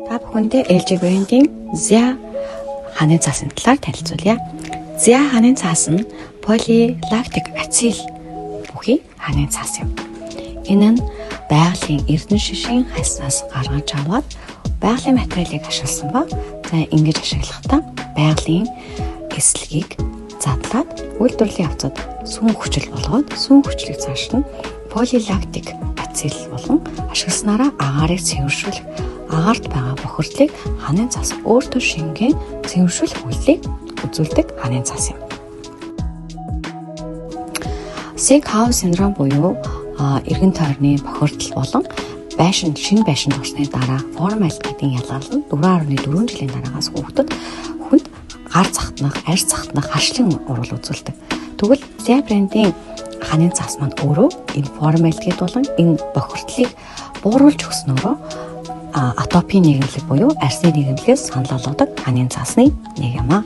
Та бүхэндээ LG брендийн Zia ханын цаасан талаар танилцуулъя. Zia ханын цаас нь полилактик ацил бүхий ханын цаас юм. Энэ нь байгалийн эрдэнэ шишийн хаснаас гаргаж аваад байгалийн материалыг ашигласан ба ингэж ашиглахдаа байгалийн эслэгийг задлаад үйлдвэрлэлийн явцад сүм хүчил болгоод сүм хүчлийг цааш нь полилактик ацил болон ашигласнараа агаарыг цэвэршүүлэх, агаарт байгаа бохирдлыг ханын цаас өөртөө шингэн цэвэршүүлэх үйлдэлийг үзүүлдэг ханын цаас юм. Sick house syndrome буюу эргэн тойрны бохирдол болон шинэ байшин тогсны дараа формальдгидын ялгаал нь 4.4 жилийн дараагаас хүүхдэд хүнд гар захтнах, арь захтнах, хашлын урал үзүүлдэг. Тэгвэл Zia брендийн ханын цаас маань өөрөө энэ формальдгид болон энэ бохирдлыг бууруулж өгснөөрөө атопийн нийгэмлэг буюу арсны нийгэмлэгээс санал болгодог ханын цаасны нэг юм аа.